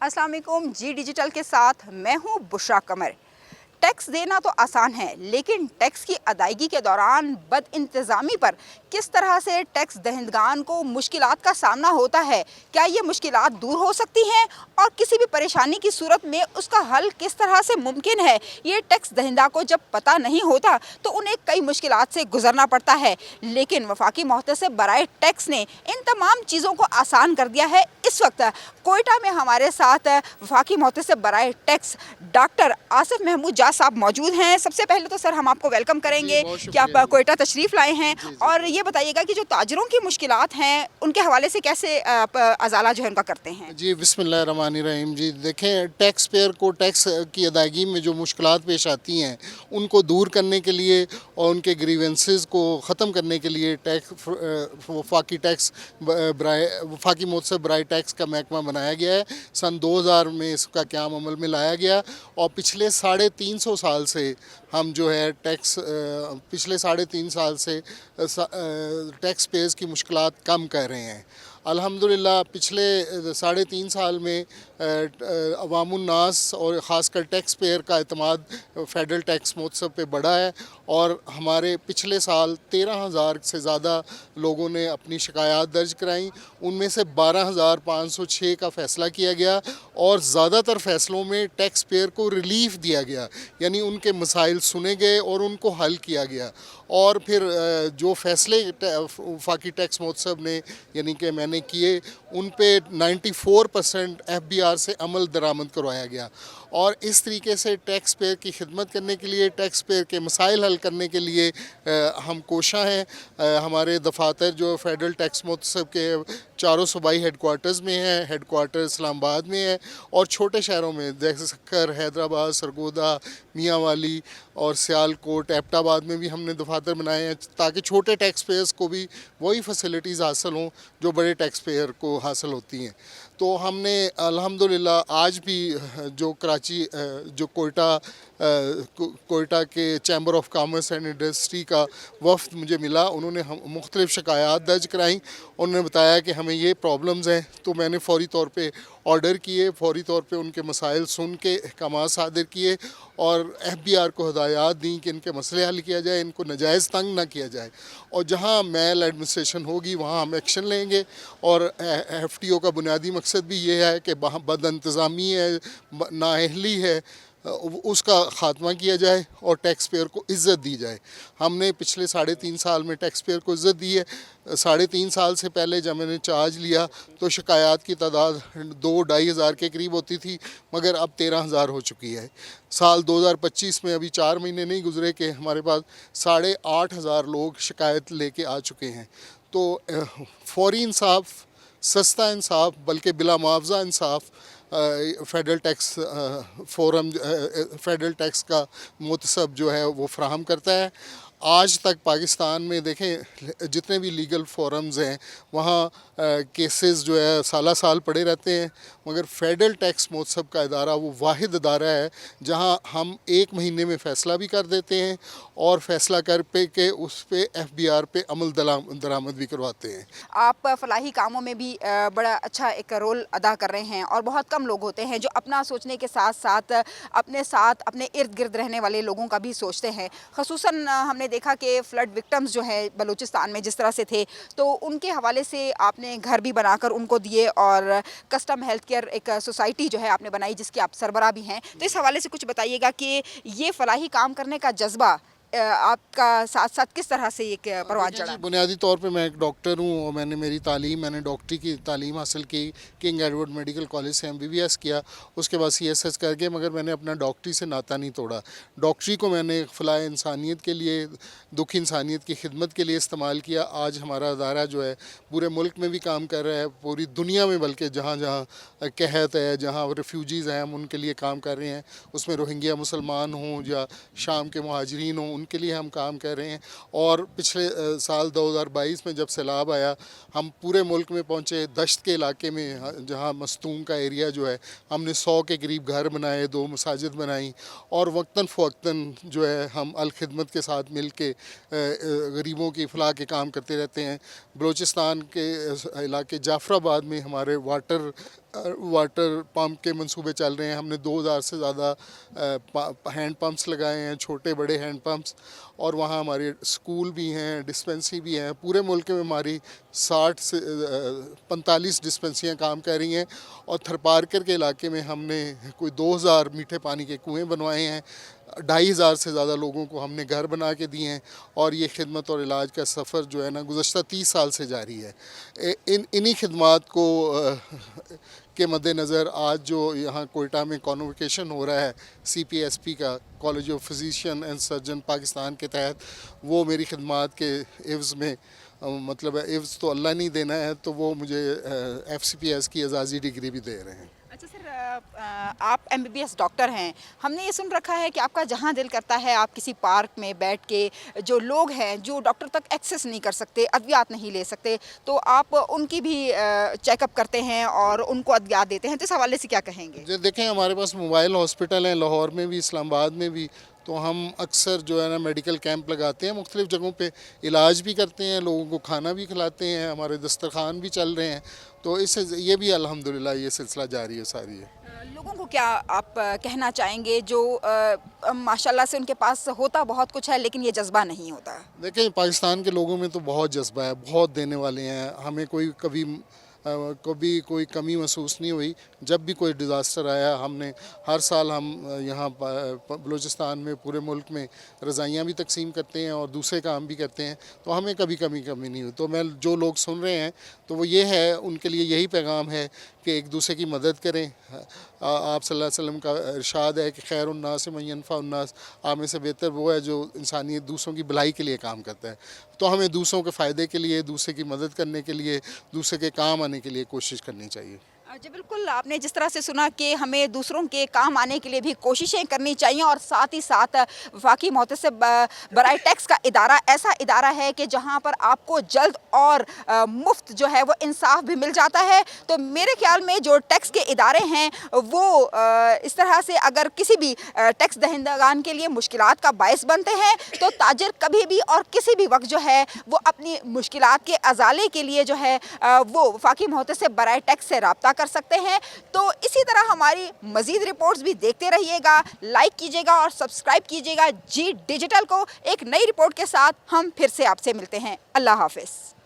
अस्सलाम वालेकुम। जी डिजिटल के साथ मैं हूँ बुशरा कमर। टैक्स देना तो आसान है, लेकिन टैक्स की अदायगी के दौरान बदइंतज़ामी पर किस तरह से टैक्स दहिंदगान को मुश्किलात का सामना होता है, क्या ये मुश्किलात दूर हो सकती हैं और किसी भी परेशानी की सूरत में उसका हल किस तरह से मुमकिन है, ये टैक्स दहिंदा को जब पता नहीं होता तो उन्हें कई मुश्किलात से गुजरना पड़ता है। लेकिन वफाकी मोहतसिब बराए टैक्स ने इन तमाम चीज़ों को आसान कर दिया है। इस वक्त कोयटा में हमारे साथ वफाकी मोहतसिब बराए टैक्स डॉक्टर आसिफ महमूद साहब मौजूद हैं। सबसे पहले तो सर हम आपको वेलकम करेंगे कि आप कोयटा तशरीफ़ लाए हैं। और ये बताइएगा कि जो ताजरों की मुश्किलात हैं उनके हवाले से कैसे अजाला जो है उनका करते हैं। जी बिस्मिल्लाहिर्रहमानिर्रहीम। जी देखें, टैक्स पेयर को टैक्स की अदायगी में जो मुश्किलात पेश आती हैं उनको दूर करने के लिए और उनके ग्रीवेंसेस को ख़त्म करने के लिए वफाकी मोहतसिब बराए टैक्स का महकमा बनाया गया है। सन 2000 में इसका क़याम अमल में लाया गया और पिछले 350 साल से हम जो है पिछले 3.5 साल से टैक्स पेयर्स की मुश्किलात कम कर रहे हैं। अल्हम्दुलिल्लाह पिछले 3.5 साल में अवामुन्नास और ख़ासकर टैक्स पेयर का एतमाद फ़ेडरल टैक्स मोहतसिब पे बढ़ा है और हमारे पिछले साल 13,000 से ज़्यादा लोगों ने अपनी शिकायत दर्ज कराई। उनमें से 12,506 का फ़ैसला किया गया और ज़्यादातर फ़ैसलों में टैक्स पेयर को रिलीफ़ दिया गया, यानी उनके मसाइल सुने गए और उनको हल किया गया। और फिर जो फ़ैसले वफाकी टैक्स मोहतसिब ने यानी कि मैंने किए उन पे 94% FBR से अमल दरामद करवाया गया। और इस तरीके से टैक्स पेयर की खिदमत करने के लिए, टैक्स पेयर के मसाइल हल करने के लिए हम कोशा हैं। हमारे दफातर जो फ़ेडरल टैक्स मोहतसिब के चारों सूबाई हेडकोार्टर्स में हैं, हेडकोार्टर इस्लामाबाद में है और छोटे शहरों में जैसे सक्कर, हैदराबाद, सरगोदा, मियांवाली और सियालकोट, एबटाबाद में भी हमने दफातर बनाए हैं ताकि छोटे टैक्स पेयर्स को भी वही फैसिलिटीज़ हासिल हों जो बड़े टैक्स पेयर को हासिल होती हैं। तो हमने अल्हम्दुलिल्लाह आज भी जो जो कोयटा के chamber of commerce and industry का वफ्द मुझे मिला, उन्होंने मुख्तलिफ़ शिकायत दर्ज कराई। उन्होंने बताया कि हमें ये प्रॉब्लम्स हैं, तो मैंने फ़ौरी तौर पे ऑर्डर किए, फ़ौरी तौर पे उनके मसाइल सुन के अहकामात सादर किए और FBR को हदायत दी कि इनके मसले हल किया जाए, इनको नाजायज़ तंग ना किया जाए और जहाँ मैल एडमिनिस्ट्रेशन होगी वहाँ हम एक्शन लेंगे। और FTO का बुनियादी मकसद भी ये है कि बदइंतज़ामी है, नाअहली है, उसका ख़ात्मा किया जाए और टैक्स पेयर को इज़्ज़त दी जाए। हमने पिछले 3.5 साल में टैक्स पेयर को इज़्ज़त दी है। 3.5 साल से पहले जब मैंने चार्ज लिया तो शिकायत की तादाद 2-2.5 हज़ार के करीब होती थी, मगर अब 13,000 हो चुकी है। साल 2025 में अभी 4 महीने नहीं गुजरे कि हमारे पास 8,500 लोग शिकायत लेके आ चुके हैं। तो फौरी इंसाफ, सस्ता इंसाफ, बल्कि बिला मुआवजा इंसाफ फ़ेडरल टैक्स का मोहतसिब जो है वो फ़राहम करता है। आज तक पाकिस्तान में देखें जितने भी लीगल फोरम्स हैं वहाँ केसेस जो है साल पड़े रहते हैं, मगर फ़ेडरल टैक्स मोहतसिब का इदारा वो वाहिद इदारा है जहाँ हम 1 महीने में फ़ैसला भी कर देते हैं और फ़ैसला कर पे के उस पे FBR पे अमल दरामद भी करवाते हैं। आप फलाही कामों में भी बड़ा अच्छा एक रोल अदा कर रहे हैं और बहुत कम लोग होते हैं जो अपना सोचने के साथ साथ अपने इर्द गिर्द रहने वाले लोगों का भी सोचते हैं। ख़ुसूसन हमने देखा कि फ़्लड विक्टिम्स जो है बलूचिस्तान में जिस तरह से थे, तो उनके हवाले से आपने घर भी बनाकर उनको दिए और कस्टम हेल्थ केयर एक सोसाइटी जो है आपने बनाई जिसकी आप सरबराह भी हैं। तो इस हवाले से कुछ बताइएगा कि ये फलाही काम करने का जज्बा आपका साथ साथ किस तरह से एक परवान चढ़ा? बुनियादी तौर पे मैं एक डॉक्टर हूँ और मैंने डॉक्टरी की तालीम हासिल की किंग एडवर्ड मेडिकल कॉलेज से MBBS किया, उसके बाद CSS करके, मगर मैंने अपना डॉक्टरी से नाता नहीं तोड़ा। डॉक्टरी को मैंने फलाह इंसानियत के लिए, दुख इंसानियत की खिदमत के लिए इस्तेमाल किया। आज हमारा अदारा जो है पूरे मुल्क में भी काम कर रहा है, पूरी दुनिया में, बल्कि जहाँ जहाँ कहत है, जहाँ रेफ्यूजीज़ हैं हम उनके लिए काम कर रहे हैं। उसमें रोहिंग्या मुसलमान हों या शाम के मुहाजिरीन हों, उनके लिए हम काम कर रहे हैं। और पिछले साल 2022 में जब सैलाब आया हम पूरे मुल्क में पहुँचे, दश्त के इलाके में जहाँ मस्तूम का एरिया जो है हमने 100 के करीब घर बनाए, 2 मसाजिद बनाई और वक्तन फ़वक्तन जो है हम अल खिदमत के साथ मिल के गरीबों की फलाह के काम करते रहते हैं। बलूचिस्तान के इलाके जाफराबाद में हमारे वाटर वाटर पंप के मंसूबे चल रहे हैं। हमने 2000 से ज़्यादा हैंड पंप्स लगाए हैं, छोटे बड़े हैंड पंप्स, और वहाँ हमारे स्कूल भी हैं, डिस्पेंसरी भी हैं। पूरे मुल्क में हमारी 60 से 45 डिस्पेंसरियाँ काम कर रही हैं, और थरपारकर के इलाके में हमने कोई 2000 मीठे पानी के कुएँ बनवाए हैं। 2500 से ज़्यादा लोगों को हमने घर बना के दिए हैं, और ये खिदमत और इलाज का सफ़र जो है ना गुज़श्ता 30 साल से जारी है। इन्हीं खिदमात को के मद्देनज़र आज जो यहाँ कोयटा में कॉन्वोकेशन हो रहा है CPSP का, college of physician and surgeon Pakistan के तहत, वो मेरी खिदमात के एवज़ में मतलब एवज़ तो अल्लाह नहीं देना है, तो वो मुझे FCPS की एजाज़ी डिग्री भी दे रहे हैं। अच्छा सर, आप MBBS डॉक्टर हैं। हमने ये सुन रखा है कि आपका जहाँ दिल करता है आप किसी पार्क में बैठ के, जो लोग हैं जो डॉक्टर तक एक्सेस नहीं कर सकते, अद्वियात नहीं ले सकते, तो आप उनकी भी चेकअप करते हैं और उनको अद्वियात देते हैं, तो इस हवाले से क्या कहेंगे? जो देखें, हमारे पास मोबाइल हॉस्पिटल हैं लाहौर में भी, इस्लामाबाद में भी, तो हम अक्सर जो है ना मेडिकल कैंप लगाते हैं, मुख्तलिफ़ जगहों पे इलाज भी करते हैं, लोगों को खाना भी खिलाते हैं, हमारे दस्तरखान भी चल रहे हैं। तो इससे ये भी अल्हम्दुलिल्लाह ये सिलसिला जारी है सारी है। लोगों को क्या आप कहना चाहेंगे जो माशाल्लाह से उनके पास होता बहुत कुछ है लेकिन ये जज्बा नहीं होता? देखिए, पाकिस्तान के लोगों में तो बहुत जज्बा है, बहुत देने वाले हैं। हमें कभी कोई कमी महसूस नहीं हुई। जब भी कोई डिज़ास्टर आया, हमने हर साल हम यहाँ बलूचिस्तान में पूरे मुल्क में रज़ाइयाँ भी तकसीम करते हैं और दूसरे काम भी करते हैं, तो हमें कभी कमी नहीं हुई। तो मैं जो लोग सुन रहे हैं तो वो ये है, उनके लिए यही पैगाम है कि एक दूसरे की मदद करें। आप सल्लल्लाहु अलैहि वसल्लम का इरशाद है कि खैरुन्नास मन यनफ़उन्नास, आप में से बेहतर वो है जो इंसानियत दूसरों की भलाई के लिए काम करता है। तो हमें दूसरों के फ़ायदे के लिए, दूसरे की मदद करने के लिए, दूसरे के काम आने के लिए कोशिश करनी चाहिए। जी बिल्कुल, आपने जिस तरह से सुना कि हमें दूसरों के काम आने के लिए भी कोशिशें करनी चाहिए, और साथ ही साथ वफाकी मोहतसिब बराए टैक्स का इदारा ऐसा इदारा है कि जहां पर आपको जल्द और मुफ्त जो है वो इंसाफ भी मिल जाता है। तो मेरे ख्याल में जो टैक्स के इदारे हैं वो इस तरह से अगर किसी भी टैक्स दहिंदगान के लिए मुश्किलात का बायस बनते हैं, तो ताजिर कभी भी और किसी भी वक्त जो है वो अपनी मुश्किलात के अजाले के लिए जो है वो वफाकी मोहतसिब बराए टैक्स से रब्ता कर सकते हैं। तो इसी तरह हमारी मज़ीद रिपोर्ट्स भी देखते रहिएगा, लाइक कीजिएगा और सब्सक्राइब कीजिएगा जी डिजिटल को। एक नई रिपोर्ट के साथ हम फिर से आपसे मिलते हैं। अल्लाह हाफ़िज़।